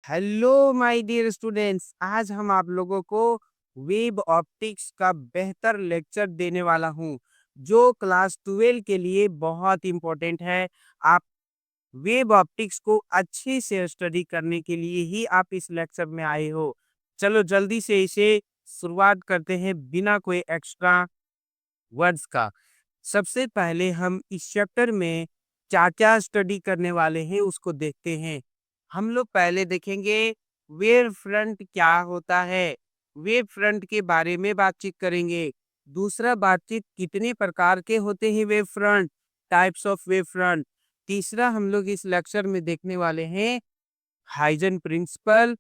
Hello my dear students, आज हम आप लोगों को वेब ऑप्टिक्स का बेहतर लेक्चर देने वाला हूं जो क्लास 12 के लिए बहुत इंपॉर्टेंट है। आप वेब ऑप्टिक्स को अच्छे से स्टडी करने के लिए ही आप इस लेक्चर में आए हो। चलो जल्दी से इसे शुरुआत करते हैं बिना कोई एक्स्ट्रा वर्ड्स का। सबसे पहले हम इस चैप्टर में क्या-क्या स्टडी करने वाले हैं उसको देखते हैं। हम लोग पहले देखेंगे वेव फ्रंट क्या होता है। वेव फ्रंट के बारे में बातचीत करेंगे। दूसरा बातचीत कितने प्रकार के होते हैं wave front, types of wave front. तीसरा हम लोग इस लेक्चर में देखने वाले हैं हाइजन प्रिंसिपल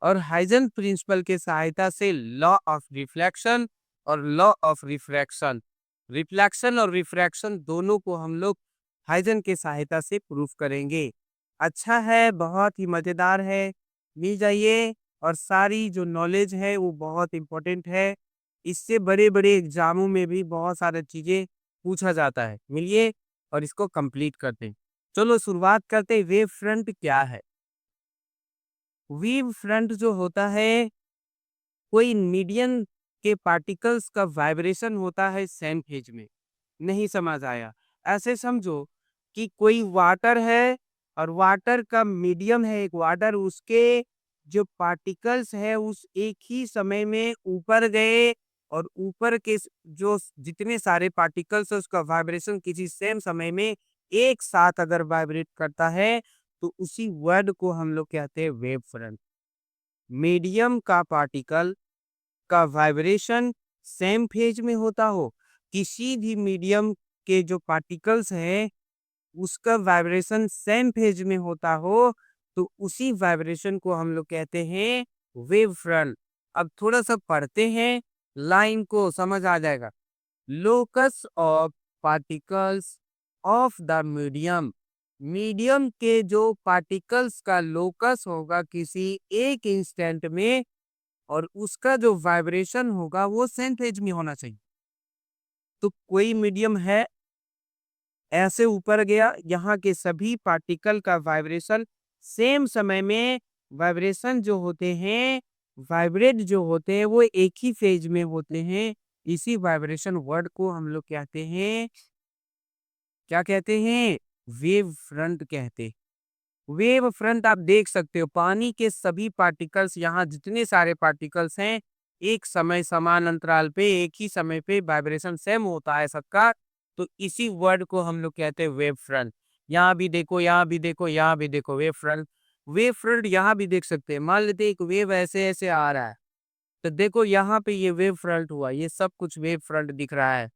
और हाइजन प्रिंसिपल के सहायता से लॉ ऑफ रिफ्लेक्शन और लॉ ऑफ रिफ्रैक्शन। रिफ्लेक्शन और रिफ्रैक्शन दोनों को हम लोग हाइजन के सहायता से प्रूफ करेंगे। अच्छा है, बहुत ही मजेदार है, मिल जाइए। और सारी जो नॉलेज है वो बहुत इंपॉर्टेंट है। इससे बड़े बड़े एग्जामों में भी बहुत सारी चीजें पूछा जाता है। मिलिए और इसको कंप्लीट करते हैं। चलो शुरुआत करते हैं। वेव फ्रंट क्या है? वेव फ्रंट जो होता है, कोई मीडियम के पार्टिकल्स का वाइब्रेशन होता है सेम फेज में। नहीं समझ आया? ऐसे समझो कि कोई वाटर है और वाटर का मीडियम है एक वाटर, उसके जो पार्टिकल्स है उस एक ही समय में ऊपर गए और ऊपर के जो जितने सारे पार्टिकल्स है उसका वाइब्रेशन किसी सेम समय में एक साथ अगर वाइब्रेट करता है तो उसी वर्ड को हम लोग कहते हैं वेव फ्रंट। मीडियम का पार्टिकल का वाइब्रेशन सेम फेज में होता हो, किसी भी मीडियम के जो पार्टिकल्स हैं उसका वाइब्रेशन सेम फेज में होता हो, तो उसी वाइब्रेशन को हम लोग कहते हैं वेव फ्रंट। अब थोड़ा सा पढ़ते हैं, लाइन को समझ आ जाएगा। Locus of particles of the medium. Medium के जो पार्टिकल्स का लोकस होगा किसी एक इंस्टेंट में, और उसका जो वाइब्रेशन होगा वो सेम फेज में होना चाहिए। तो कोई मीडियम है, ऐसे ऊपर गया, यहाँ के सभी पार्टिकल का वाइब्रेशन सेम समय में, वाइब्रेशन जो होते हैं, वाइब्रेट जो होते हैं वो एक ही फेज में होते हैं। इसी वाइब्रेशन वर्ड को हम लोग कहते हैं, क्या कहते हैं? वेव फ्रंट कहते हैं। वेव फ्रंट आप देख सकते हो, पानी के सभी पार्टिकल्स, यहाँ जितने सारे पार्टिकल्स हैं एक समय समान अंतराल पे एक ही समय पे वाइब्रेशन सेम होता है सबका, तो इसी वर्ड को हम लोग कहते हैं वेव फ्रंट। यहाँ भी देखो, यहाँ भी देखो, यहाँ भी देखो, वेव फ्रंट। वेव फ्रंट यहाँ भी देख सकते हैं। मान लेते हैं एक वेव ऐसे ऐसे आ रहा है, तो देखो यहाँ पे ये वेव फ्रंट हुआ, ये सब कुछ वेव फ्रंट दिख रहा है।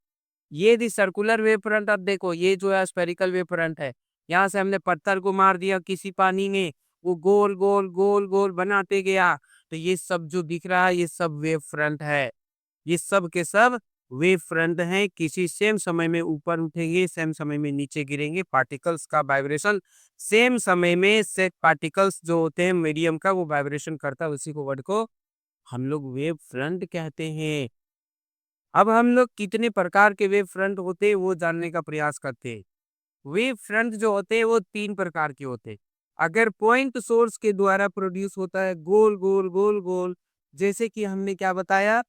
ये दी सर्कुलर वेव फ्रंट। अब देखो ये जो है स्फेरिकल वेव फ्रंट है। यहाँ से हमने पत्थर को मार दिया किसी पानी में, वो गोल गोल गोल गोल बनाते गया, तो ये सब जो दिख रहा है ये सब वेव फ्रंट है। ये सब के सब वेव फ्रंट हैं। किसी सेम समय में ऊपर उठेंगे, सेम समय में नीचे गिरेंगे। पार्टिकल्स का वाइब्रेशन सेम समय में से पार्टिकल्स जो होते हैं मीडियम का वो वाइब्रेशन करता है, उसी को वर्ड को हम लोग वेव फ्रंट कहते हैं। अब हम लोग कितने प्रकार के वेव फ्रंट होते हैं वो जानने का प्रयास करते हैं। वेव फ्रंट जो होते हैं वो 3 प्रकार के होते हैं। अगर पॉइंट सोर्स के द्वारा प्रोड्यूस होता है गोल गोल गोल गोल, जैसे कि हमने क्या बताया,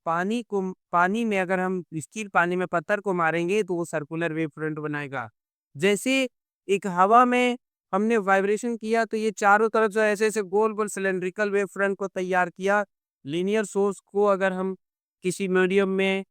पानी में अगर हम स्थिर पानी में पत्थर को मारेंगे तो वो सर्कुलर वेव फ्रंट बनाएगा। जैसे एक हवा में हमने वाइब्रेशन किया तो ये चारों तरफ जो ऐसे ऐसे गोल गोल सिलेंड्रिकल वेव फ्रंट को तैयार किया। लीनियर सोर्स को अगर हम किसी मीडियम में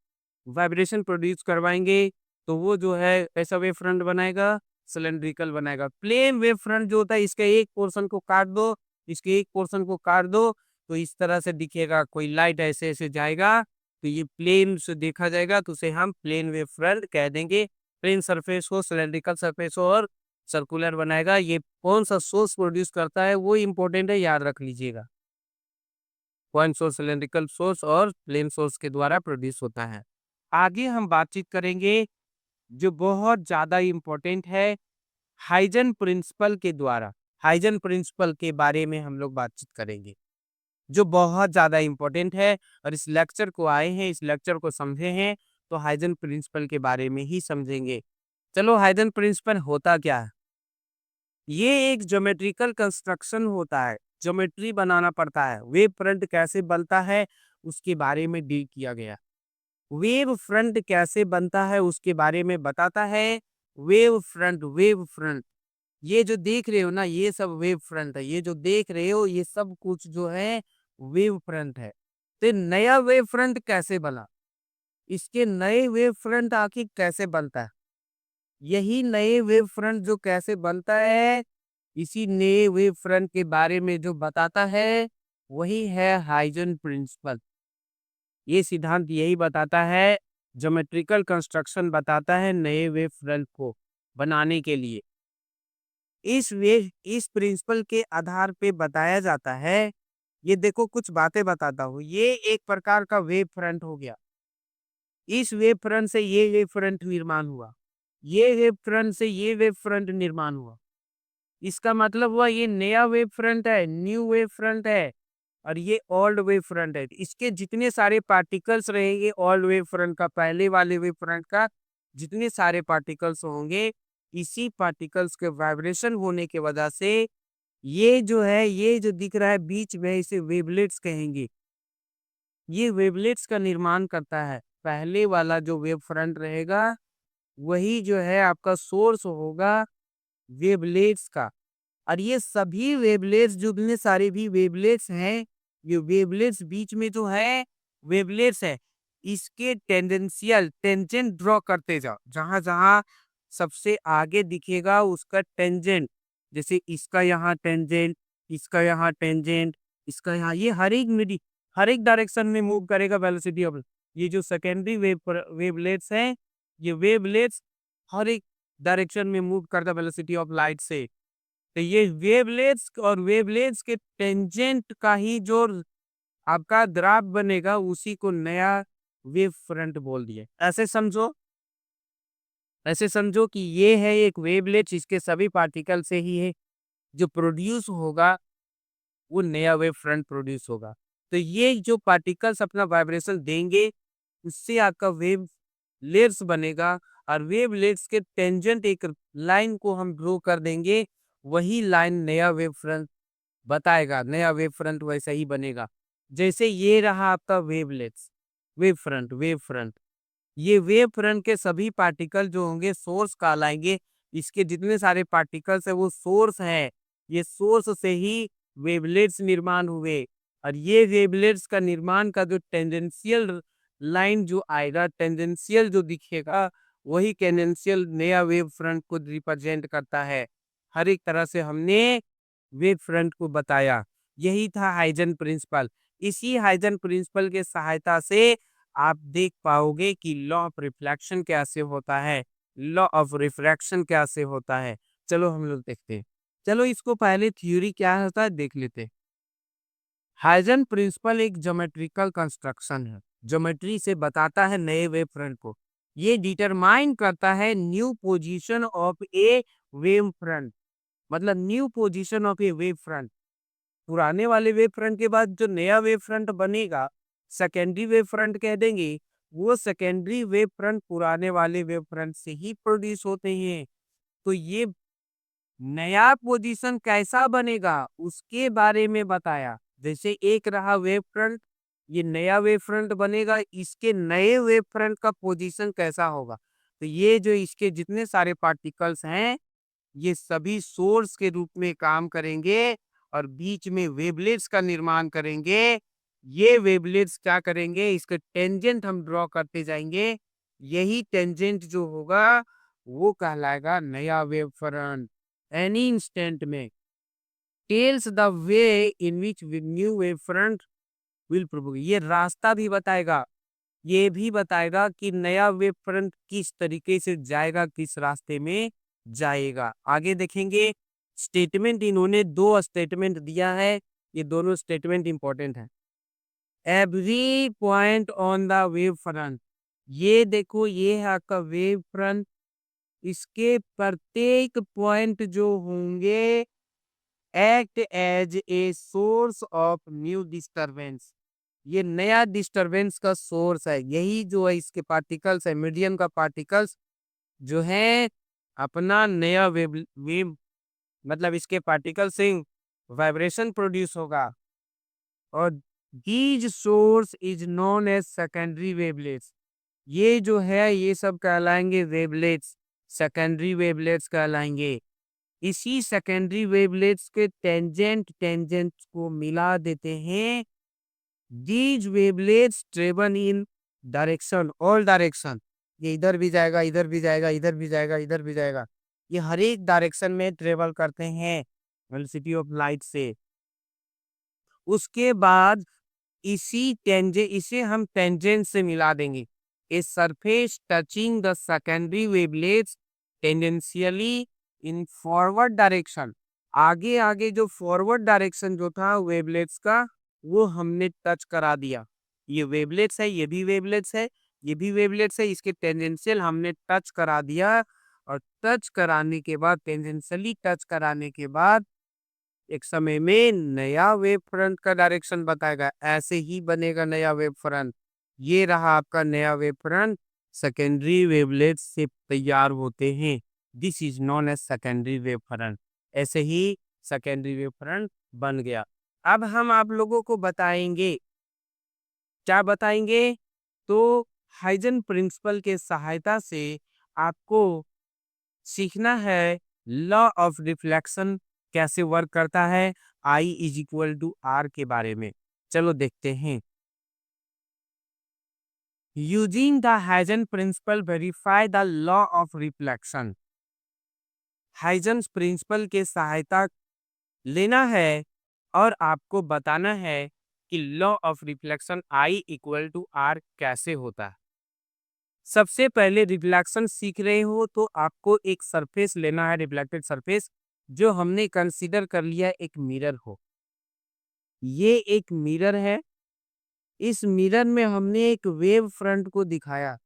वाइब्रेशन प्रोड्यूस करवाएंगे तो वो जो है ऐसा वेव फ्रंट बनाएगा, सिलेंड्रिकल बनाएगा। प्लेन वेव फ्रंट जो होता है इसके एक पोर्शन को काट दो, इसके एक पोर्शन को काट दो, तो इस तरह से दिखेगा। कोई लाइट ऐसे ऐसे जाएगा तो ये प्लेन से देखा जाएगा, तो उसे हम प्लेन वेव फ्रंट कह देंगे। प्लेन सरफेस हो, सिलेंड्रिकल सरफेस हो और सर्कुलर बनाएगा। ये कौन सा सोर्स प्रोड्यूस करता है वो इंपॉर्टेंट है, याद रख लीजिएगा। पॉइंट सोर्स, सिलेंड्रिकल सोर्स और प्लेन सोर्स के द्वारा प्रोड्यूस होता है। आगे हम बातचीत करेंगे जो बहुत ज्यादा इम्पोर्टेंट है, हाइजन प्रिंसिपल के द्वारा। हाइजन प्रिंसिपल के बारे में हम लोग बातचीत करेंगे जो बहुत ज्यादा इम्पोर्टेंट है। और इस लेक्चर को आए हैं, इस लेक्चर को समझे हैं, तो हाइजन प्रिंसिपल के बारे में ही समझेंगे। चलो, हाइजन प्रिंसिपल होता क्या है? ये एक ज्योमेट्रिकल कंस्ट्रक्शन होता है। ज्योमेट्री बनाना पड़ता है। वेव फ्रंट कैसे बनता है उसके बारे में डील किया गया। वेव फ्रंट कैसे बनता है उसके बारे में बताता है। वेव फ्रंट ये जो देख रहे हो ना, ये सब वेव फ्रंट है। ये जो देख रहे हो ये सब कुछ जो है वेव फ्रंट है। तो नया वेव फ्रंट कैसे बना, इसके नए वेव फ्रंट आखिर कैसे बनता है, यही नए वेव फ्रंट जो कैसे बनता है, इसी नए वेव फ्रंट के बारे में जो बताता है वही है हाइजन प्रिंसिपल। ये सिद्धांत यही बताता है, ज्योमेट्रिकल कंस्ट्रक्शन बताता है नए वेव फ्रंट को बनाने के लिए। इस प्रिंसिपल के आधार पे बताया जाता है। ये देखो कुछ बातें बताता हूँ। ये एक प्रकार का वेव फ्रंट हो गया। इस वेव फ्रंट से ये वेव फ्रंट निर्माण हुआ, ये वेव फ्रंट से ये वेव फ्रंट निर्माण हुआ। इसका मतलब हुआ ये नया वेव फ्रंट है, न्यू वेव फ्रंट है, और ये ओल्ड वेव फ्रंट है। इसके जितने सारे पार्टिकल्स रहेंगे ओल्ड वेव फ्रंट का, पहले वाले वेव फ्रंट का जितने सारे पार्टिकल्स होंगे, इसी पार्टिकल्स के वाइब्रेशन होने के वजह से ये जो है, ये जो दिख रहा है बीच में, इसे वेवलेट्स कहेंगे। ये वेवलेट्स का निर्माण करता है। पहले वाला जो वेव फ्रंट रहेगा वही जो है आपका सोर्स होगा वेवलेट्स का। और ये सभी वेवलेट्स, जो इतने सारे भी वेवलेट्स हैं, ये वेवलेट्स बीच में जो है वेवलेट्स है, इसके टेंजेंशियल टेंजेंट ड्रॉ करते जाओ। जहां जहां सबसे आगे दिखेगा उसका टेंजेंट, जैसे इसका यहाँ टेंजेंट, इसका यहाँ टेंजेंट, इसका यहाँ, ये हर एक डायरेक्शन में मूव करेगा वेलोसिटी ऑफ। ये जो सेकेंडरी वेवलेट्स हैं, ये वेवलेट्स हर एक डायरेक्शन में मूव करता वेलोसिटी ऑफ लाइट से। तो ये वेवलेट्स और वेवलेट्स के टेंजेंट का ही जो आपका ग्राफ बनेगा उसी को नया वेव फ्रंट बोल दिए। ऐसे समझो कि ये है एक वेवलेट, इसके सभी पार्टिकल से ही है जो प्रोड्यूस होगा, वो नया वेव फ्रंट प्रोड्यूस होगा। तो ये जो पार्टिकल्स अपना वाइब्रेशन देंगे उससे आपका वेव लेयर्स बनेगा, और वेव लेयर्स के टेंजेंट एक लाइन को हम ड्रॉ कर देंगे, वही लाइन नया वेव फ्रंट बताएगा। नया वेव फ्रंट वैसा ही बनेगा। जैसे ये रहा आपका वेवलेट्स, वेव फ्रंट, ये वेव फ्रंट के सभी पार्टिकल जो होंगे सोर्स कहलाएंगे। इसके जितने सारे पार्टिकल्स है वो सोर्स है। ये सोर्स से ही वेवलेट्स निर्माण हुए, और ये वेवलेट्स का निर्माण का जो टेंजेंशियल लाइन जो आएगा, टेंजेंशियल जो दिखेगा, वही टेंजेंशियल नया वेव फ्रंट को रिप्रेजेंट करता है। हर एक तरह से हमने वेव फ्रंट को बताया। यही था हाइजन प्रिंसिपल। इसी हाइजन प्रिंसिपल के सहायता से आप देख पाओगे कि लॉ ऑफ रिफ्लेक्शन कैसे होता है, लॉ ऑफ रिफ्रैक्शन कैसे होता है। चलो हम लोग देखते हैं। चलो इसको पहले थ्योरी क्या होता है देख लेते हैं। हाइजन प्रिंसिपल एक ज्योमेट्रिकल कंस्ट्रक्शन है, ज्योमेट्री से बताता है नए वेव फ्रंट को। ये डिटरमाइन करता है new position of a wave front, मतलब new position of a wave front. पुराने वाले वेव फ्रंट के बाद जो नया वेव फ्रंट बनेगा, सेकेंडरी वेव फ्रंट कह देंगे, वो सेकेंडरी वेव फ्रंट पुराने वाले वेव फ्रंट से ही प्रोड्यूस होते हैं। तो ये नया पोजीशन कैसा बनेगा उसके बारे में बताया। जैसे एक रहा वेव फ्रंट, ये नया वेव फ्रंट बनेगा, इसके नए वेव फ्रंट का पोजीशन कैसा होगा। तो ये जो इसके जितने सारे पार्टिकल्स हैं, ये सभी सोर्स के रूप में काम करेंगे और बीच में वेवलेट्स का निर्माण करेंगे। ये वेवलेट्स क्या करेंगे, इसके टेंजेंट हम ड्रॉ करते जाएंगे। यही टेंजेंट जो होगा वो कहलाएगा नया वेव फ्रंट। एनी इंस्टेंट में tells the way in which new wave front will propagate, ये रास्ता भी बताएगा, ये भी बताएगा कि नया वेव फ्रंट किस तरीके से जाएगा, किस रास्ते में जाएगा। आगे देखेंगे। स्टेटमेंट, इन्होंने दो स्टेटमेंट दिया है, ये दोनों स्टेटमेंट इंपॉर्टेंट है। Every point on the wave front, ये देखो ये है आपका वेव फ्रंट, इसके प्रत्येक पॉइंट जो होंगे act as a source of new disturbance, ये नया डिस्टरबेंस का सोर्स है। यही जो है इसके पार्टिकल्स है, मीडियम का पार्टिकल्स जो है अपना नया वेव वेव मतलब इसके पार्टिकल्स हैं वाइब्रेशन प्रोड्यूस होगा, और these source is known as secondary wavelets. ये जो है ये सब कहलाएंगे वेवलेट्स, सेकेंडरी वेवलेट्स कहलाएंगे। इसी सेकेंडरी वेवलेट्स के टेंजेंट टेंजेंट को मिला देते हैं। These wavelets travel in direction, all direction. ये इधर भी जाएगा, इधर भी जाएगा, इधर भी जाएगा, इधर भी जाएगा। ये हर एक डायरेक्शन में ट्रेवल करते हैं वेलोसिटी ऑफ लाइट से। उसके बाद इसे हम टेंजेंट से मिला देंगे। A surface touching the secondary wavelets tangentially in forward direction. आगे आगे जो फॉरवर्ड डायरेक्शन जो था वेवलेट्स का, वो हमने टच करा दिया। ये वेवलेट्स है, ये भी वेवलेट्स है, ये भी वेवलेट्स है, इसके टेंजेंशियल हमने टच करा दिया। और टच कराने के बाद, टेंजेंशियली टच कराने के बाद एक समय में नया वेव फ्रंट का डायरेक्शन बताएगा। ऐसे ही बनेगा नया वेव फ्रंट। ये रहा आपका नया वेव फ्रंट, सेकेंडरी वेवलेट से तैयार होते हैं। This is known as secondary wave front. ऐसे ही सेकेंडरी वेव फ्रंट बन गया। अब हम आप लोगों को बताएंगे, क्या बताएंगे, तो हाइजन प्रिंसिपल के सहायता से आपको सीखना है लॉ ऑफ रिफ्लेक्शन कैसे वर्क करता है, I is equal to R के बारे में। चलो देखते हैं। Using the Huygens principle verify the law of reflection. Huygens principle के सहायता लेना है और आपको बताना है कि law of reflection I equal to R कैसे होता है। सबसे पहले रिफ्लेक्शन सीख रहे हो तो आपको एक सरफेस लेना है, रिफ्लेक्टेड सरफेस, जो हमने कंसीडर कर लिया एक मिरर हो। ये एक मिरर है। इस मिरर में हमने एक वेव फ्रंट को दिखाया।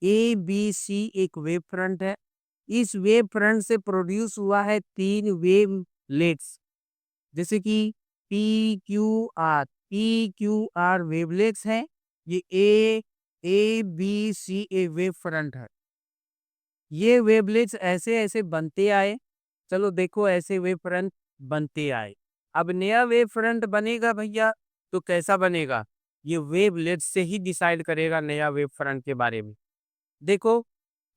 ए बी सी एक वेव फ्रंट है। इस वेव फ्रंट से प्रोड्यूस हुआ है 3 वेव लेट्स, जैसे कि पी क्यू आर वेवलेट्स है। ये A B C a wave front है। ये वेवलेट्स ऐसे ऐसे बनते आए। चलो देखो, ऐसे वेव फ्रंट बनते आए। अब नया वेव फ्रंट बनेगा भैया, तो कैसा बनेगा, ये वेवलेट्स से ही डिसाइड करेगा नया वेव फ्रंट के बारे में। देखो,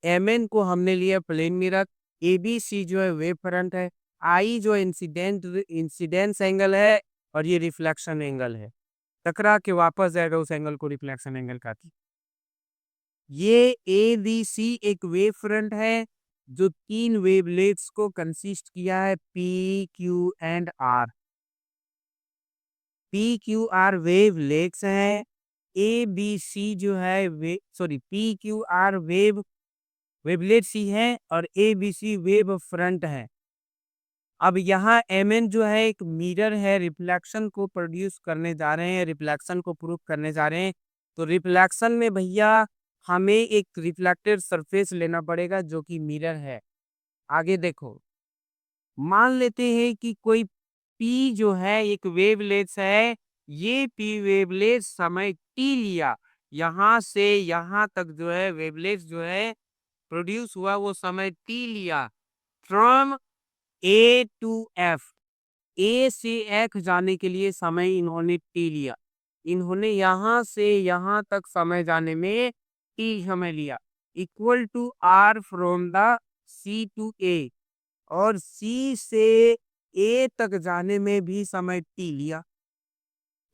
एम को हमने लिया plane mirror, A B C जो है वेव फ्रंट है, आई जो इंसिडेंस एंगल है, और ये रिफ्लेक्शन एंगल है। टकरा के वापस जाएगा उस एंगल को रिफ्लेक्शन एंगल कहते हैं। ये ए बी सी एक वेव फ्रंट है जो 3 वेवलेट्स को कंसिस्ट किया है, P Q and R. P Q R wavelets है। ए बी सी जो है पी क्यू आर वेवलेट्स ही है, और A B C wave front है। अब यहाँ एम एन जो है एक मिरर है, रिफ्लेक्शन को प्रोड्यूस करने जा रहे हैं, रिफ्लेक्शन को प्रूव करने जा रहे हैं। तो रिफ्लेक्शन में भैया हमें एक रिफ्लेक्टेड सरफेस लेना पड़ेगा जो कि मिरर है। आगे देखो, मान लेते हैं कि कोई पी जो है एक वेवलेट्स है। ये पी वेवलेट्स समय टी लिया, यहाँ से यहाँ तक जो है वेवलेट्स जो है प्रोड्यूस हुआ, वो समय टी लिया। From A to F, A से एफ जाने के लिए समय इन्होंने टी लिया। इन्होंने यहां से यहां तक समय जाने में टी समय लिया, equal to R from the C to A. और सी से ए तक जाने में भी समय टी लिया।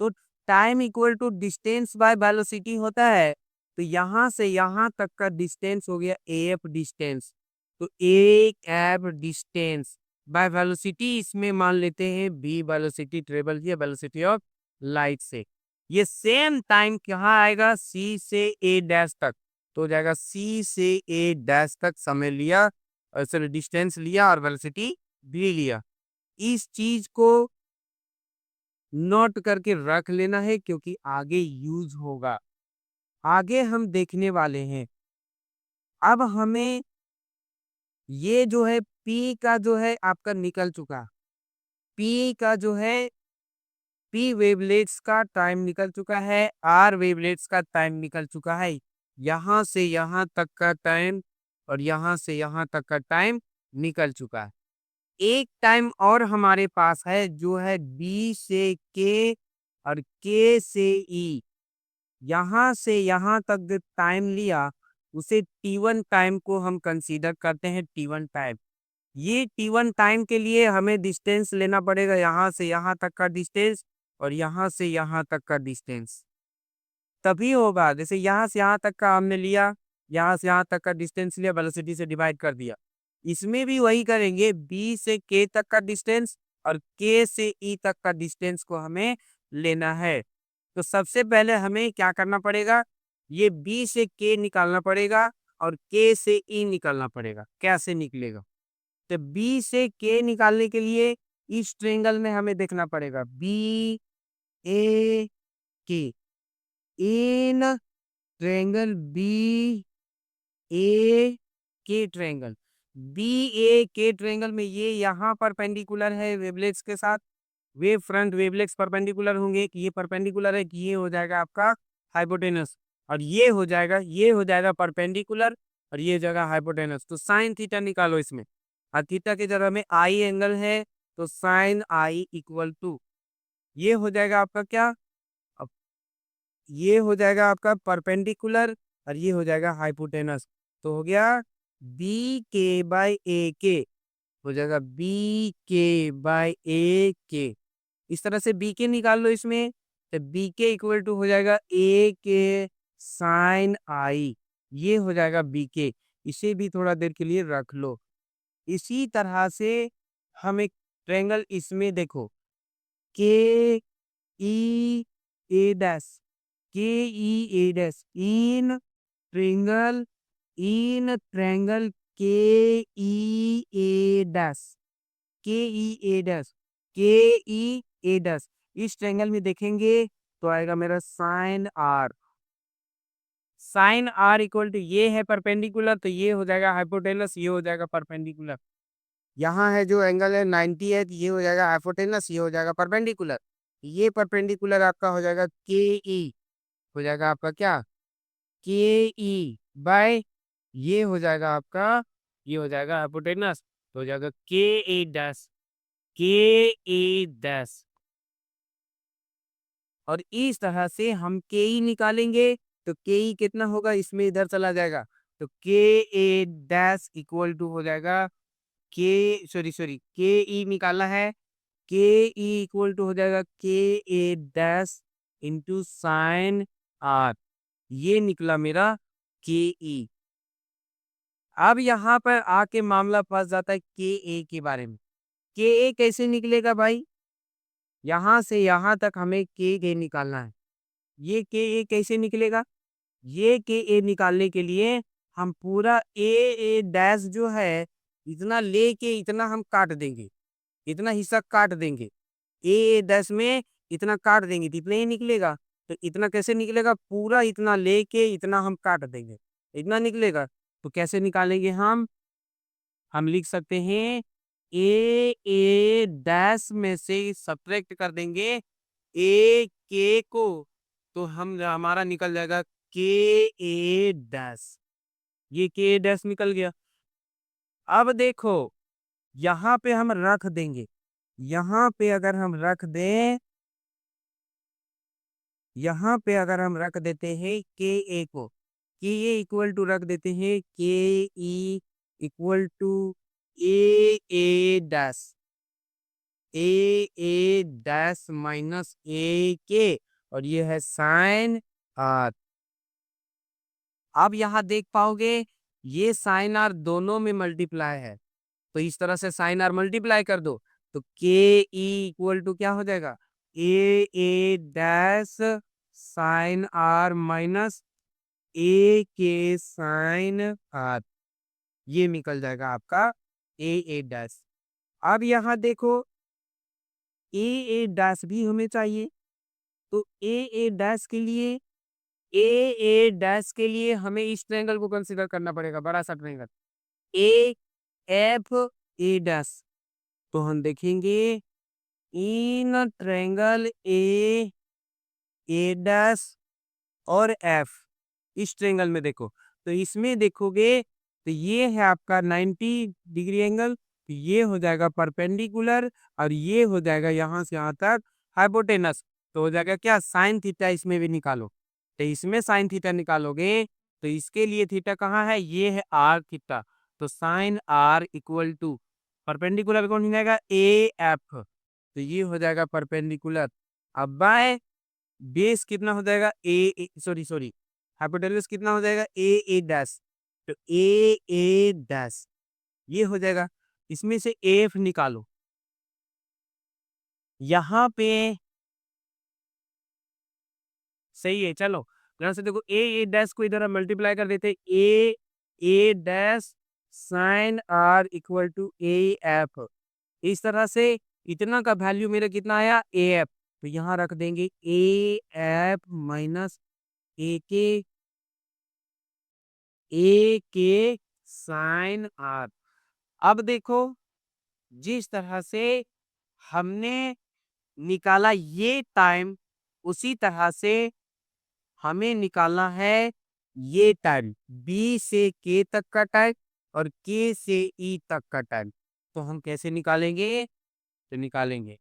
तो time equal to distance by velocity होता है। तो यहां से यहां तक का डिस्टेंस हो गया एफ डिस्टेंस। तो A F distance by velocity, इसमें मान लेते हैं बी वेलोसिटी ट्रेवल किया वेलोसिटी ऑफ लाइट से। ये सेम टाइम कहाँ आएगा, सी से ए डैश तक। तो हो जाएगा सी से ए डैश तक समय लिया, और सॉरी डिस्टेंस लिया, और वेलोसिटी भी लिया। इस चीज को नोट करके रख लेना है क्योंकि आगे यूज होगा, आगे हम देखने वाले हैं। अब हमें ये जो है P का जो है आपका निकल चुका, P का जो है P वेवलेट्स का टाइम निकल चुका है, R वेवलेट्स का टाइम निकल चुका है। यहां से यहां तक का टाइम और यहां से यहां तक का टाइम निकल चुका है। एक टाइम और हमारे पास है जो है बी से के और के से ई। यहां से यहां तक जो टाइम लिया उसे T1 टाइम को हम कंसीडर करते हैं T1 टाइम। ये T1 टाइम के लिए हमें डिस्टेंस लेना पड़ेगा, यहां से यहां तक का डिस्टेंस और यहां से यहां तक का डिस्टेंस, तभी होगा। जैसे यहाँ से यहाँ तक का हमने लिया, यहाँ से यहाँ तक का डिस्टेंस लिया, वेलोसिटी से डिवाइड कर दिया। इसमें भी वही करेंगे, बी से के तक का डिस्टेंस और के से ई तक का डिस्टेंस को हमें लेना है। तो सबसे पहले हमें क्या करना पड़ेगा, ये बी से के निकालना पड़ेगा और के से ई निकालना पड़ेगा। कैसे निकलेगा, तो बी से के निकालने के लिए इस ट्रायंगल में हमें देखना पड़ेगा बी ए के। इन ट्रायंगल बी ए के ट्रायंगल, बी ए के ट्रायंगल में ये यहाँ परपेंडिकुलर है वेवलेट्स के साथ, वेव फ्रंट वेवलेट्स परपेंडिकुलर होंगे कि ये परपेंडिकुलर है कि ये हो जाएगा आपका हाइपोटेनस, और ये हो जाएगा परपेंडिकुलर और ये जगह हाइपोटेनस। तो साइन थीटा निकालो इसमें, और थीटा की जगह में आई एंगल है तो साइन आई इक्वल टू ये हो जाएगा आपका क्या, ये हो जाएगा आपका परपेंडिकुलर और ये हो जाएगा हाइपोटेनस। तो हो गया बी के बाई ए के, हो जाएगा बी के बाई ए के। इस तरह से बी के निकाल लो इसमें, तो बी के इक्वल टू हो जाएगा ए के साइन आई, ये हो जाएगा बी के। इसे भी थोड़ा देर के लिए रख लो। इसी तरह से हम एक ट्रायंगल इसमें देखो, के ई ए डैश, के ई ए डैश, ट्रायंगल इन ट्रायंगल के ई ए डैश, के ई ए डैश, के ई ए डैश, इस ट्रायंगल में देखेंगे तो आएगा मेरा sine R. Sine R equal to ये है परपेंडिकुलर, तो ये हो जाएगा हाइपोटेनस, ये हो जाएगा परपेंडिकुलर। यहाँ है जो एंगल है 90 है, ये हो जाएगा हाइपोटेनस, ये हो जाएगा परपेंडिकुलर। ये परपेंडिकुलर आपका हो जाएगा के ई, हो जाएगा आपका क्या, के ई बाय, ये हो जाएगा आपका, ये हो जाएगा हाइपोटेनस, तो हो जाएगा के ए डैश, के ए डैश। और इस तरह से हम के ई निकालेंगे, तो के ई कितना होगा, इसमें इधर चला जाएगा, तो के ए डैश इक्वल टू हो जाएगा के, सॉरी के ई निकालना है, के ई इक्वल टू हो जाएगा के ए डैश इंटू साइन आर, ये निकला मेरा के ई। अब यहाँ पर आके मामला फंस जाता है के ए के बारे में। के ए कैसे निकलेगा भाई, यहाँ से यहाँ तक हमें के ए निकालना है। ये के ए कैसे निकलेगा, ये के ए निकालने के लिए हम पूरा ए डैश जो है इतना लेके इतना हम काट देंगे, इतना हिस्सा काट देंगे, ए डैश में इतना काट देंगे तो इतना ही निकलेगा। तो इतना कैसे निकलेगा, पूरा इतना लेके इतना हम काट देंगे, इतना निकलेगा। तो कैसे निकालेंगे हम लिख सकते हैं ए डैश में से सब्ट्रैक्ट कर देंगे ए के को, तो हम हमारा निकल जाएगा के ए डैश, ये के ए डैश निकल गया। अब देखो यहाँ पे हम रख देंगे, यहाँ पे अगर हम रख दें, यहाँ पे अगर हम रख देते हैं के ए को, के ए इक्वल टू रख देते हैं K E equal to A dash, A dash minus A K, और ये है साइन आर। अब यहाँ देख पाओगे ये साइन आर दोनों में मल्टीप्लाई है, तो इस तरह से साइन आर मल्टीप्लाई कर दो, तो के ई इक्वल टू क्या हो जाएगा, ए dash sine R minus A K sine R, ये निकल जाएगा आपका ए डैश। अब यहाँ देखो ए डैश भी हमें चाहिए, तो ए डैश के लिए, ए डैश के लिए हमें इस ट्रायंगल को कंसीडर करना पड़ेगा, बड़ा सा triangle A F A dash. तो हम देखेंगे इन ट्रायंगल ए डैश और एफ, इस ट्रायंगल में देखो, तो इसमें देखोगे तो ये है आपका 90 डिग्री एंगल, तो ये हो जाएगा परपेंडिकुलर और ये हो जाएगा यहाँ से यहाँ तक हाइपोटेनस। तो हो जाएगा क्या, साइन थीटा इसमें भी निकालो। तो इसमें साइन थीटा निकालोगे तो इसके लिए थीटा कहाँ है, ये है आर थीटा। तो sine R equal to perpendicular कौन हो जाएगा, ए एफ। तो ये हो जाएगा परपेंडिकुलर। अब बाय बेस कितना हो जाएगा, ए सॉरी सॉरी हाइपोटेनस कितना हो जाएगा, ए ए डैश। तो ए ए डैश ये हो जाएगा। इसमें से एफ निकालो। यहाँ पे सही है, चलो ध्यान से देखो, ए ए डैश को इधर मल्टीप्लाई कर देते, A A dash sine R equal to A F. इस तरह से इतना का वैल्यू मेरा कितना आया, ए एफ। तो यहाँ रख देंगे A F minus A K sine R. अब देखो जिस तरह से हमने निकाला ये टाइम, उसी तरह से हमें निकालना है ये टाइम, बी से के तक का टाइम और के से ई तक का टाइम। तो हम कैसे निकालेंगे, तो निकालेंगे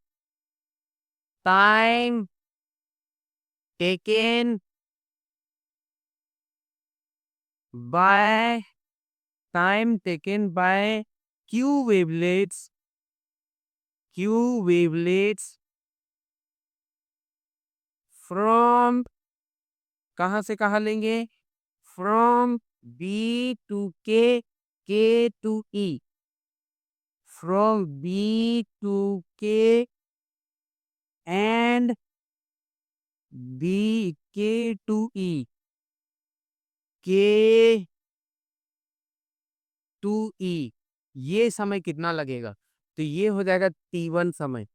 time taken by time taken by Q wavelets from, कहाँ से कहाँ लेंगे, from B to K to E, from B to K and B K to E, K to ई, ये समय कितना लगेगा, तो ये हो जाएगा T1 समय।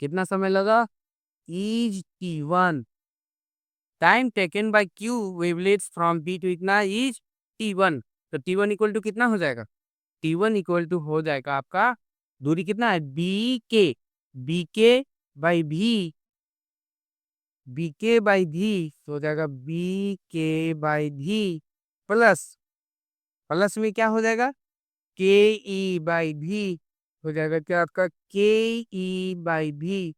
कितना समय लगा, is T1 time taken by Q wavelets from B to इतना इज T1। तो T1 इक्वल टू कितना हो जाएगा, T1 इक्वल टू हो जाएगा आपका, दूरी कितना है, बी के बाई भी, बी के बाई भी हो जाएगा बी के बाई भी प्लस, प्लस में क्या हो जाएगा, के ई बाई भी हो जाएगा क्या आपका, के ई बाई भी।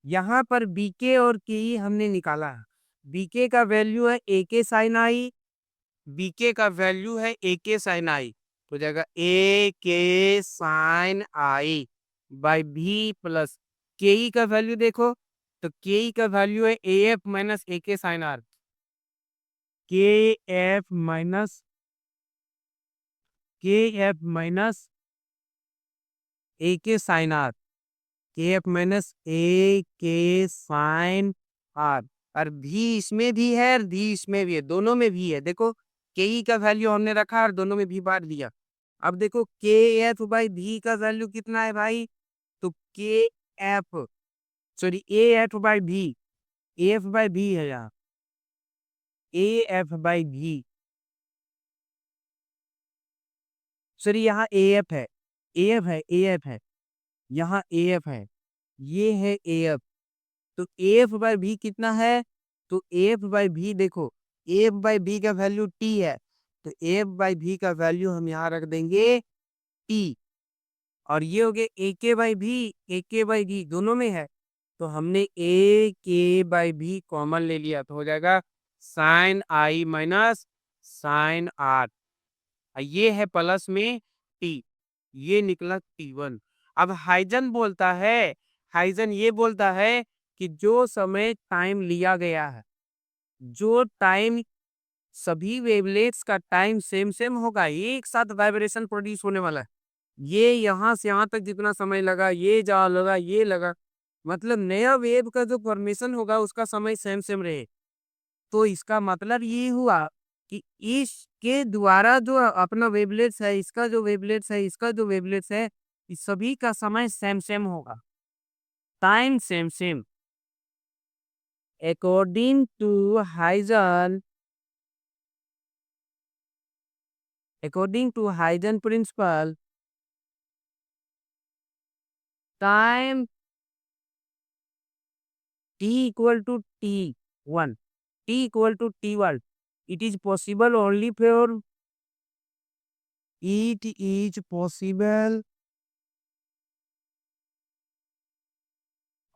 यहाँ पर बीके और के ई हमने निकाला है। बीके का वैल्यू है ए के साइन आई, बीके का वैल्यू है ए के साइन आई, हो जाएगा ए के साइन आई बाई भी प्लस के ई का वैल्यू देखो, तो के ई का वैल्यू है A F minus A K sine are, के एफ माइनस के F minus A K sine are, के F minus A K sine are. और भी इसमें भी है और भी इसमें भी है, दोनों में भी है। देखो के ई का वैल्यू हमने रखा और दोनों में भी बांट दिया। अब देखो के एफ बाई भी का वैल्यू कितना है भाई, तो के F sorry A F by भी, ए एफ बाई भी है यहाँ, ए एफ बाई भी सॉरी यहाँ ए एफ है, ए एफ है, ए एफ है, यहाँ ए एफ है, ये है ए एफ। तो एफ बाई भी कितना है, तो एफ बाई भी देखो, एफ बाई बी का वैल्यू टी है, तो एफ बाई भी का वैल्यू हम यहाँ रख देंगे टी। और ये हो गया ए के बाई भी, ए के बाई भी दोनों में है, तो हमने ए के बाई भी कॉमन ले लिया, तो हो जाएगा sine I minus sine R, ये है प्लस में टी, ये निकला T1। अब हाइजन ये बोलता है कि जो समय टाइम लिया गया है, जो टाइम सभी वेवलेट्स का टाइम सेम सेम होगा, एक साथ वाइब्रेशन प्रोड्यूस होने वाला है, ये यहाँ से यहाँ तक जितना समय लगा, ये जा लगा, ये लगा, मतलब नया वेव का जो फॉर्मेशन होगा उसका समय सेम सेम रहे। तो इसका मतलब ये हुआ कि इसके द्वारा जो अपना वेवलेट्स है, इसका जो वेवलेट्स है, इसका जो वेवलेट्स है, इस सभी का समय सेम सेम होगा, time same same. According to Huygens, according to Huygens principle, time t equal to t1, t equal to t1, it is possible only for, it is possible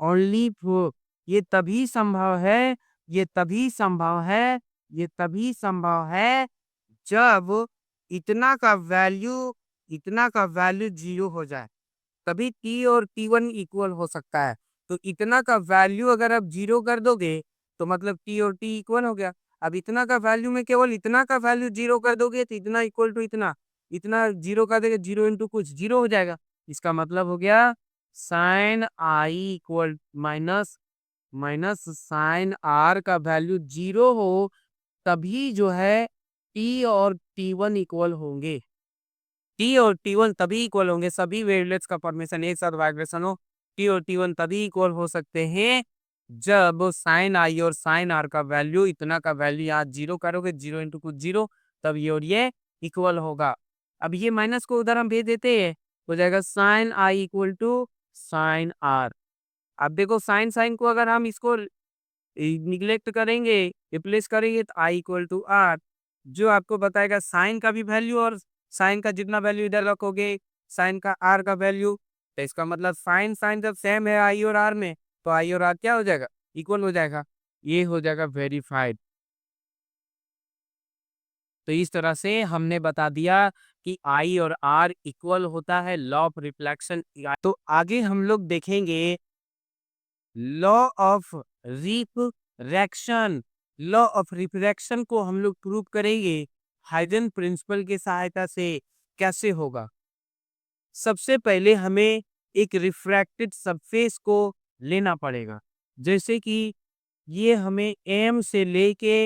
only proof, ये तभी संभव है, ये तभी संभव है, ये तभी संभव है जब इतना का वैल्यू 0 हो जाए, तभी टी और टी वन इक्वल हो सकता है। तो इतना का वैल्यू अगर आप 0 कर दोगे तो मतलब टी और टी इक्वल हो गया। अब इतना का वैल्यू में केवल इतना का वैल्यू 0 कर दोगे तो इतना इक्वल टू इतना, इतना 0 कर देगा, 0 इंटू कुछ 0 हो जाएगा। इसका मतलब हो गया sine I equal minus minus sine R का वैल्यू 0 हो, तभी जो है टी और टी वन इक्वल होंगे। टी और टी वन तभी इक्वल होंगे, सभी वेवलेट्स का फॉर्मेशन एक साथ वाइब्रेशन हो। टी और टी वन तभी इक्वल हो सकते हैं जब साइन आई और साइन आर का वैल्यू, इतना का वैल्यू यहाँ 0 करोगे, 0 इंटू कुछ 0, तब ये और ये इक्वल होगा। अब ये माइनस को उधर हम भेज देते हैं, हो जाएगा sine I equal to sine R. अब देखो साइन साइन को अगर हम इसको निग्लेक्ट करेंगे, रिप्लेस करेंगे, तो आई इक्वल टू आर, जो आपको बताएगा साइन का भी वैल्यू, और साइन का जितना वैल्यू इधर रखोगे साइन का आर का वैल्यू, तो इसका मतलब साइन साइन जब सेम है आई और आर में, तो आई और आर क्या हो जाएगा, इक्वल हो जाएगा। ये हो जाएगा वेरीफाइड। तो इस तरह से हमने बता दिया कि आई और आर इक्वल होता है, लॉ ऑफ रिफ्लेक्शन। तो आगे हम लोग देखेंगे law of refraction. Law of refraction को हम लोग प्रूव करेंगे हाइजन प्रिंसिपल की सहायता से। कैसे होगा? सबसे पहले हमें एक रिफ्रैक्टेड सरफेस को लेना पड़ेगा। जैसे कि ये हमें एम से लेके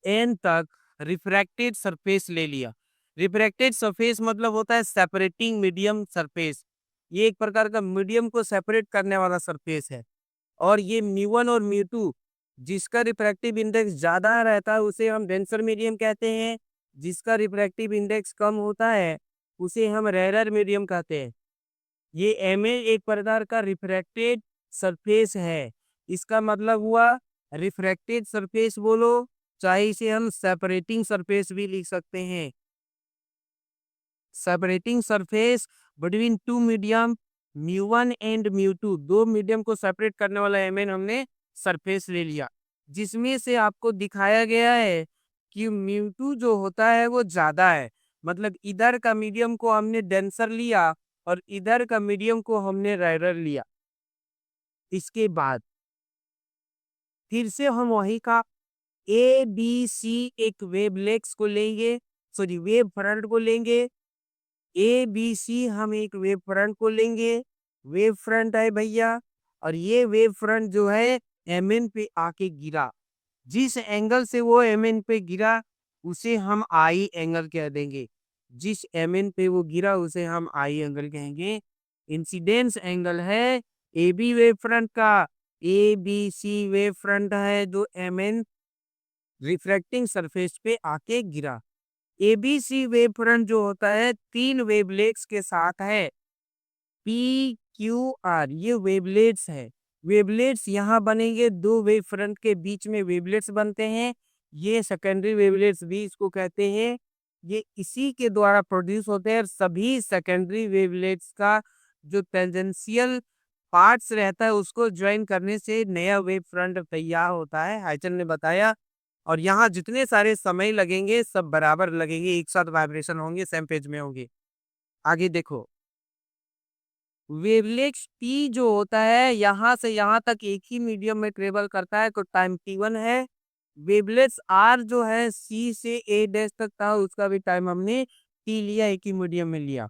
एन तक रिफ्रैक्टेड सरफेस ले लिया। रिफ्रैक्टेड सरफेस मतलब होता है सेपरेटिंग मीडियम सरफेस। ये एक प्रकार का मीडियम को सेपरेट करने वाला सरफेस है। और ये म्यू1 और म्यू2, जिसका रिफ्रैक्टिव इंडेक्स ज्यादा रहता है उसे हम डेंसर मीडियम कहते हैं, जिसका रिफ्रैक्टिव इंडेक्स कम होता है उसे हम रेरर मीडियम कहते हैं। ये एम एक प्रकार का रिफ्रैक्टेड सरफेस है। इसका मतलब हुआ रिफ्रैक्टेड सरफेस बोलो, चाहे इसे हम सेपरेटिंग सरफेस भी लिख सकते हैं। Separating surface between two medium mu one and mu two, दो मीडियम को सेपरेट करने वाला एमएन हमने सरफेस ले लिया, जिसमें से आपको दिखाया गया है कि म्यू2 जो होता है वो ज्यादा है। मतलब इधर का मीडियम को हमने डेंसर लिया और इधर का मीडियम को हमने रेरर लिया। इसके बाद फिर से हम वही का ए बी सी एक वेवलेट्स को लेंगे, सॉरी वेव फ्रंट को लेंगे। ए बी सी हम एक वेव फ्रंट को लेंगे, वेव फ्रंट है भैया, और ये वेव फ्रंट जो है एमएन पे आके गिरा। जिस एंगल से वो एमएन पे गिरा उसे हम आई एंगल कह देंगे। जिस एमएन पे वो गिरा उसे हम आई एंगल कहेंगे। इंसिडेंस एंगल है ए बी वेव फ्रंट का, A B C wave front है जो एमएन रिफ्रैक्टिंग सरफेस पे आके गिरा। एबीसी वेव फ्रंट जो होता है तीन वेवलेट्स के साथ है, पी क्यू आर, ये वेवलेट्स है। वेवलेट्स यहाँ बनेंगे, दो वेव फ्रंट के बीच में वेवलेट्स बनते हैं, ये सेकेंडरी वेवलेट्स भी इसको कहते हैं। ये इसी के द्वारा प्रोड्यूस होते हैं। सभी सेकेंडरी वेवलेट्स का जो टेंजेंशियल पार्ट्स रहता है उसको ज्वाइन करने से नया वेव फ्रंट तैयार होता है, हाइजन ने बताया। और यहाँ जितने सारे समय लगेंगे सब बराबर लगेंगे, एक साथ वाइब्रेशन होंगे, सेम पेज में होंगे। आगे देखो, वेवलेट्स टी जो होता है यहाँ से यहाँ तक एक ही मीडियम में ट्रेवल करता है, तो टाइम टी1 है। वेवलेट्स आर जो है सी से ए डैश तक था, उसका भी टाइम हमने टी लिया, एक ही मीडियम में लिया।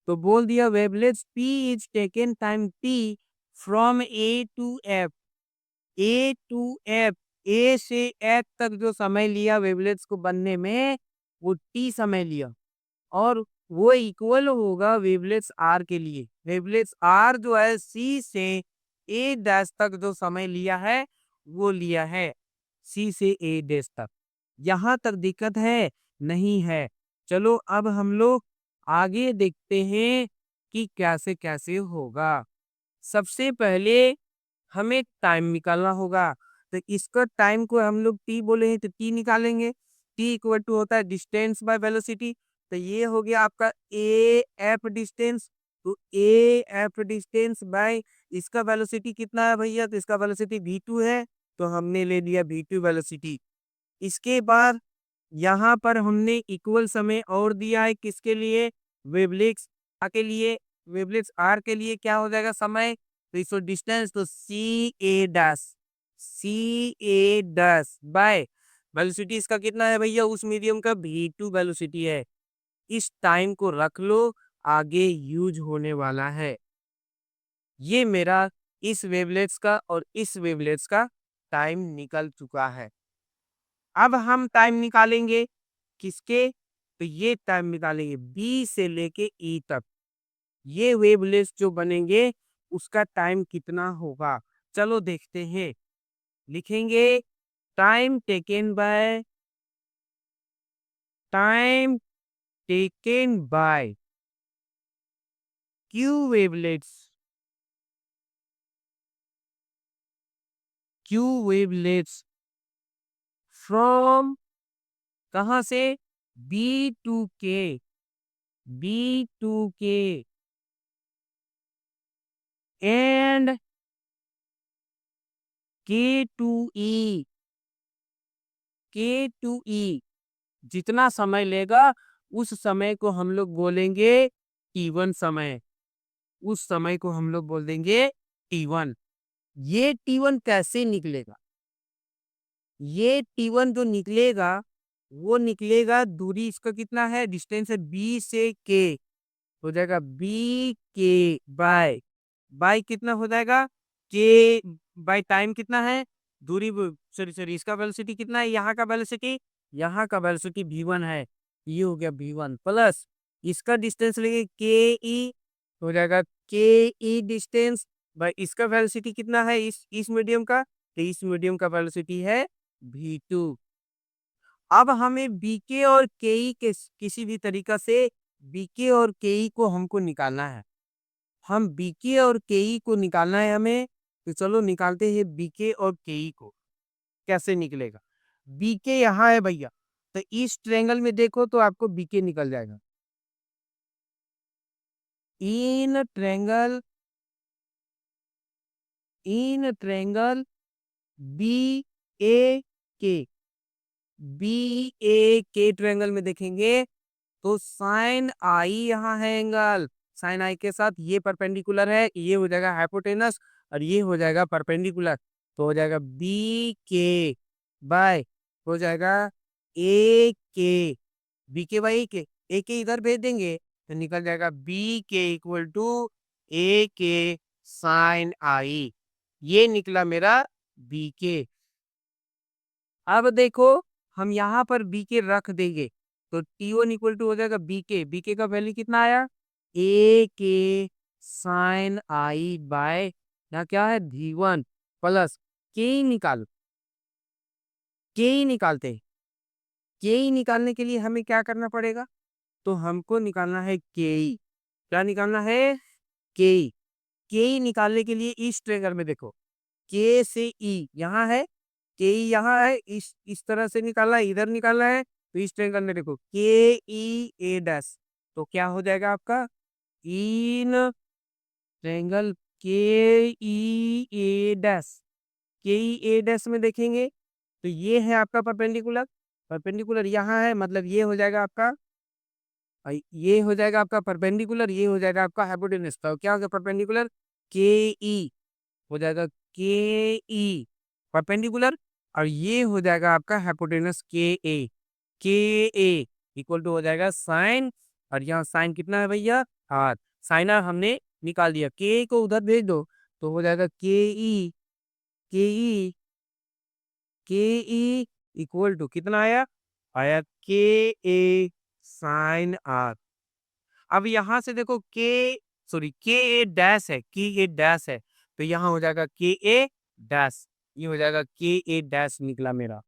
तो बोल दिया wavelets P is taken time T from A to F. A to F, A से एफ तक जो समय लिया वेवलेट्स को बनने में, वो टी समय लिया, और वो इक्वल होगा वेवलेट्स आर के लिए। वेवलेट्स आर जो है सी से ए डैश तक जो समय लिया है वो लिया है सी से ए डैश तक। यहां तक दिक्कत है? नहीं है। चलो अब हम लोग आगे देखते हैं कि कैसे कैसे होगा। सबसे पहले हमें टाइम निकालना होगा, तो इसका टाइम को हम लोग टी बोले हैं तो टी निकालेंगे। टी इक्वल टू होता है डिस्टेंस बाय वेलोसिटी, तो ये हो गया आपका ए एफ डिस्टेंस। तो ए एफ डिस्टेंस बाय इसका वेलोसिटी कितना है भैया, तो इसका वेलोसिटी v2 है, तो हमने ले लिया v2 वेलोसिटी। इसके बाद यहाँ पर हमने इक्वल समय और दिया है किसके लिए, वेवलेट्स आर के लिए। वेवलेट्स आर के लिए क्या हो जाएगा समय, तो इसको डिस्टेंस, तो सी ए डैश बाय वेलोसिटी इसका कितना है भैया, उस मीडियम का v2 वेलोसिटी है। इस टाइम को रख लो, आगे यूज होने वाला है। ये मेरा इस वेवलेट्स का और इस वेवलेट्स का टाइम निकल चुका है। अब हम टाइम निकालेंगे किसके, तो ये टाइम निकालेंगे बी से लेके ई तक। ये वेवलेट्स जो बनेंगे उसका टाइम कितना होगा, चलो देखते हैं। लिखेंगे time taken by Q wavelets, Q wavelets from कहाँ से, बी टू के, बी टू के एंड के टू ई, के टू ई जितना समय लेगा उस समय को हम लोग बोलेंगे T1 समय, उस समय को हम लोग बोल देंगे T1। ये T1 कैसे निकलेगा, ये T1 जो निकलेगा वो निकलेगा, दूरी इसका कितना है, डिस्टेंस है B से K, हो जाएगा बी के बाय, बाय कितना हो जाएगा, के बाय टाइम कितना है, दूरी, सॉरी सॉरी, इसका वेलोसिटी कितना है, यहाँ का वेलोसिटी, यहाँ का वेलोसिटी v1 है, ये हो गया v1 प्लस इसका डिस्टेंस लेंगे के ई, हो जाएगा के ई डिस्टेंस बाय इसका वेलोसिटी कितना है, इस मीडियम का, तो इस मीडियम का वेलोसिटी है v2। अब हमें बीके और केई के किसी भी तरीका से बीके और केई को हमको निकालना है। हम बीके और केई को निकालना है हमें, तो चलो निकालते हैं बीके और केई को। कैसे निकलेगा, बीके यहाँ है भैया, तो इस ट्रायंगल में देखो तो आपको बीके निकल जाएगा। In triangle, in triangle B A K, B A के ट्रायंगल में देखेंगे तो साइन आई यहाँ है एंगल, साइन आई के साथ ये परपेंडिकुलर है, ये हो जाएगा हाइपोटेनस और ये हो जाएगा परपेंडिकुलर, तो हो जाएगा बी के बाय, हो जाएगा ए के, बी के बाई ए के इधर भेज देंगे तो निकल जाएगा बी के equal to A K sign आई। ये निकला मेरा बी के। अब देखो हम यहाँ पर बी के रख देंगे तो T1 इक्वल टू हो जाएगा बी के का वैल्यू कितना आया, ए के साइन आई बाय, यहाँ क्या है V1 प्लस के ही निकालो, के ही निकालते हैं। के ही निकालने के लिए हमें क्या करना पड़ेगा, तो हमको निकालना है के ही, क्या निकालना है, के ही। के ही निकालने के लिए इस ट्रेगर में देखो के से ई यहाँ है, के ई यहाँ है, इस तरह से निकालना है, इधर निकालना है, तो इस ट्रायंगल में देखो के ई ए डैश, तो क्या हो जाएगा आपका, इन ट्रायंगल के ई ए डैश, के ई ए डैश में देखेंगे तो ये है आपका परपेंडिकुलर, परपेंडिकुलर यहाँ है, मतलब ये हो जाएगा आपका, ये हो जाएगा आपका परपेंडिकुलर, ये हो जाएगा आपका हाइपोटेनस, तो क्या हो गया परपेंडिकुलर, के ई हो जाएगा के ई परपेंडिकुलर, और ये हो जाएगा आपका हाइपोटेनस के ए इक्वल टू हो जाएगा साइन, और यहाँ साइन कितना है भैया, हाथ, साइन हमने निकाल दिया, के को उधर भेज दो तो हो जाएगा के ई के ई इक्वल टू कितना आया, आया के ए साइन आर। अब यहाँ से देखो के ए डैश है, के ए डैश है, तो यहाँ हो जाएगा के ए डैश, ये हो जाएगा के ए डैश निकला मेरा।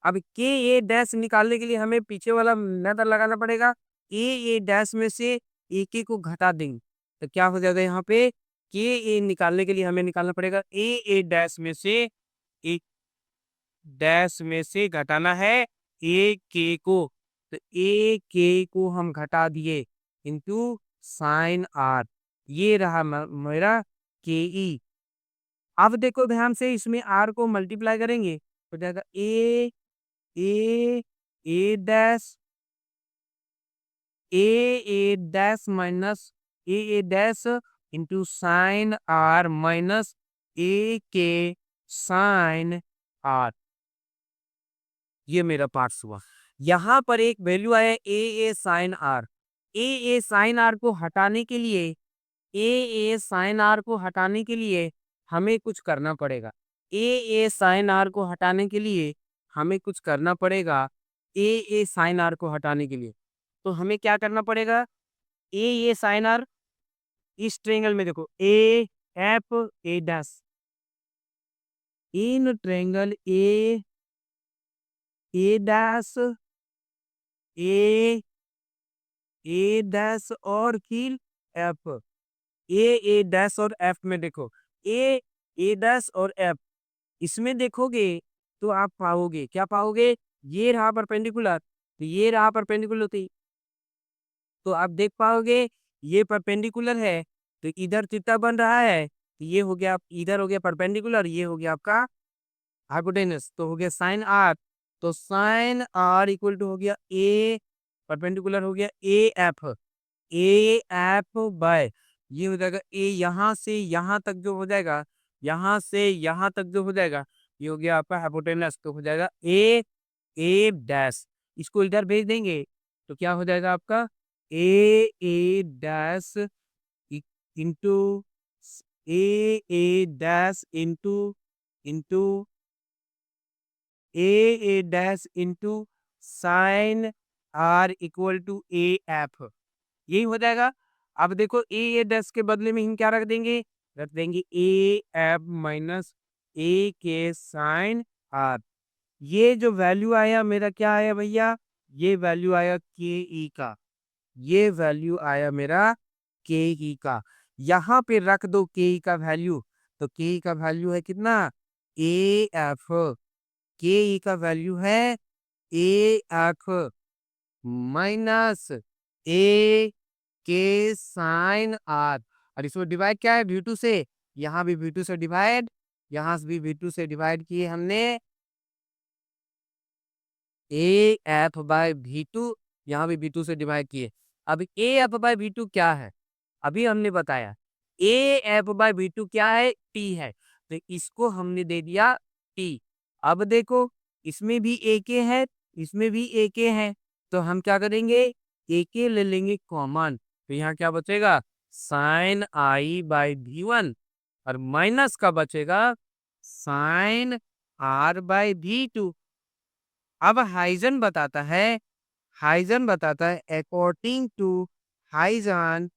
अब के ए डैश निकालने के लिए हमें पीछे वाला मेथड लगाना पड़ेगा, ए डैश में से एक को घटा देंगे तो क्या हो जाएगा, यहाँ पे के ए निकालने के लिए हमें निकालना पड़ेगा ए डैश में से एक डैश में से घटाना है ए के को, तो ए के को हम घटा दिए इंटू साइन आर, ये रहा मेरा के ई। अब देखो ध्यान से, इसमें आर को मल्टीप्लाई करेंगे हो जाएगा A A dash A dash minus A dash into sine R minus A K sine R. ये मेरा पार्ट्स हुआ। यहाँ पर एक वैल्यू आया A sine R. A sine R को हटाने के लिए ए साइन आर को हटाने के लिए हमें कुछ करना पड़ेगा। ए साइन आर को हटाने के लिए हमें कुछ करना पड़ेगा। ए साइन आर को हटाने के लिए तो हमें क्या करना पड़ेगा? ए साइन आर इस ट्रायंगल में देखो, A F A dash, in triangle A dash A dash और फिर एफ, ए डैश और एफ में देखो, ए डैश और एफ, इसमें देखोगे तो आप पाओगे, क्या पाओगे? ये रहा परपेंडिकुलर, तो ये रहा परपेंडिकुलर, तो आप देख पाओगे ये परपेंडिकुलर है, तो इधर थीटा बन रहा है, तो ये हो गया, इधर हो गया परपेंडिकुलर, ये हो गया आपका हाइपोटेनस, तो हो गया साइन आर। तो साइन आर इक्वल टू हो गया ए, परपेंडिकुलर हो गया ए एफ बाय, ये हो जाएगा ए, यहाँ से यहाँ तक जो हो जाएगा, यहाँ से यहाँ तक जो हो जाएगा, ये हो गया आपका हाइपोटेनस, तो हो जाएगा ए डैश, इसको इधर भेज देंगे तो क्या हो जाएगा आपका A dash into A dash into A dash into sine R equal to A F, यही हो जाएगा। अब देखो ए डैश के बदले में हम क्या रख देंगे A F minus A K sine R. ये जो वैल्यू आया मेरा क्या आया भैया? ये वैल्यू आया के ई का, ये वैल्यू आया मेरा के ई का। यहाँ पे रख दो के ई का वैल्यू, तो के ई का वैल्यू है कितना? ए एफ, के ई का वैल्यू है A F minus A K sine are, और इसमें डिवाइड क्या है? V2 से, यहाँ भी V2 से डिवाइड, यहाँ से भी V2 से डिवाइड किए हमने, ए एफ बाय V2, यहाँ भी V2 से डिवाइड किए। अब ए एफ बाय V2 क्या है? अभी हमने बताया ए एफ बाय V2 क्या है? टी है, तो इसको हमने दे दिया टी। अब देखो इसमें भी ए के है, इसमें भी ए के है, तो हम क्या करेंगे? ए के ले लेंगे कॉमन, तो यहाँ क्या बचेगा? साइन आई बाय V1, और माइनस का बचेगा साइन आर बाय V2। अब हाइजन बताता है अकॉर्डिंग टू हाइजन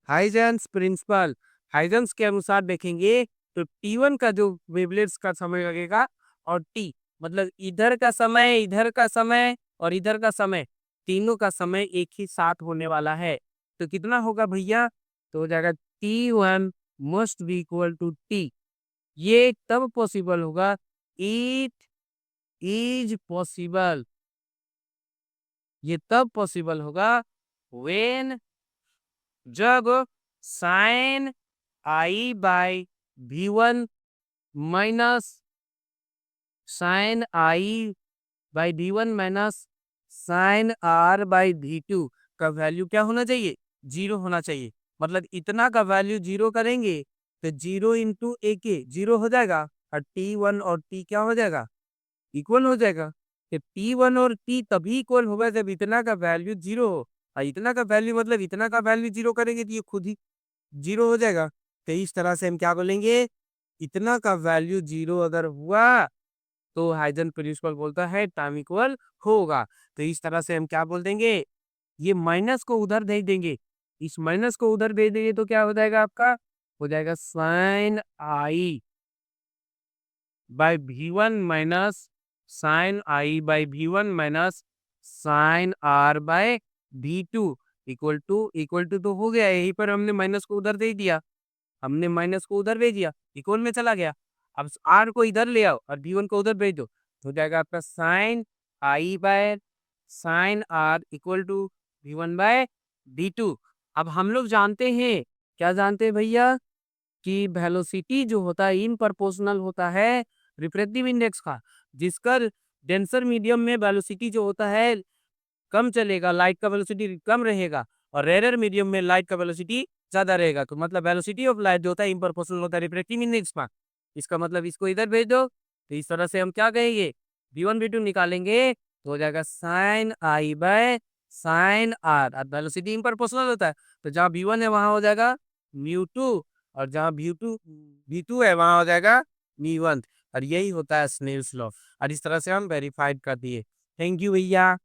हाइजन्स प्रिंसिपल, हाइजन्स के अनुसार देखेंगे तो T1 का जो वेवलेट्स का समय लगेगा, और T मतलब इधर का समय और इधर का समय, तीनों का समय एक ही साथ होने वाला है, तो कितना होगा भैया? तो हो जाएगा T1 must be equal to T। ये तब पॉसिबल होगा, इट इज पॉसिबल, ये तब पॉसिबल होगा व्हेन, जब sine I by V1 minus sine I by V1 minus sine R by V2 का वैल्यू क्या होना चाहिए? 0 होना चाहिए। मतलब इतना का वैल्यू 0 करेंगे तो 0 इंटू ए के 0 हो जाएगा, और T1 और T क्या हो जाएगा? इक्वल हो जाएगा। तो T1 और T तभी इक्वल होगा जब इतना का वैल्यू 0 हो, और इतना का वैल्यू मतलब इतना का वैल्यू 0 करेंगे तो ये खुद ही 0 हो जाएगा। तो इस तरह से हम क्या बोलेंगे? इतना का वैल्यू 0 अगर हुआ तो हाइजन प्रिंसिपल बोलता है टाइम इक्वल होगा। तो इस तरह से हम क्या बोल देंगे? ये माइनस को उधर भेज देंगे, इस माइनस को उधर भेज देंगे तो क्या हो जाएगा आपका? हो जाएगा sine I by V1 minus sine I by V1 minus sine R by V2 equal to तो हो गया, यहीं पर हमने माइनस को उधर दे दिया, हमने माइनस को उधर भेज दिया, इक्वल में चला गया। अब आर को इधर ले आओ और V1 को उधर भेज दो, तो हो जाएगा आपका sine I by sine R equal to V1 by V2। अब हम लोग जानते हैं, क्या जानते हैं भैया, कि वेलोसिटी जो होता है इन प्रोपोर्शनल होता है रिफ्रैक्टिव इंडेक्स का, जिसका डेंसर मीडियम में वेलोसिटी जो होता है कम चलेगा, लाइट का वेलोसिटी कम रहेगा, और रेयर मीडियम में लाइट का वेलोसिटी ज्यादा रहेगा। तो मतलब वेलोसिटी ऑफ लाइट जो होता है इन प्रोपोर्शनल होता है रिफ्रैक्टिव इंडेक्स का। इसका मतलब इसको इधर भेज दो, तो इस तरह से हम क्या कहेंगे, V1 V2 निकालेंगे तो हो जाएगा sine I by sine R. अब वेलोसिटी इन प्रोपोर्शनल होता है, तो जहाँ V1 है वहां हो जाएगा म्यू 2, और जहाँ V2 है वहां हो जाएगा V1। और यही होता है स्नेल्स लॉ, और इस तरह से हम वेरीफाइड कर दिए। थैंक यू भैया।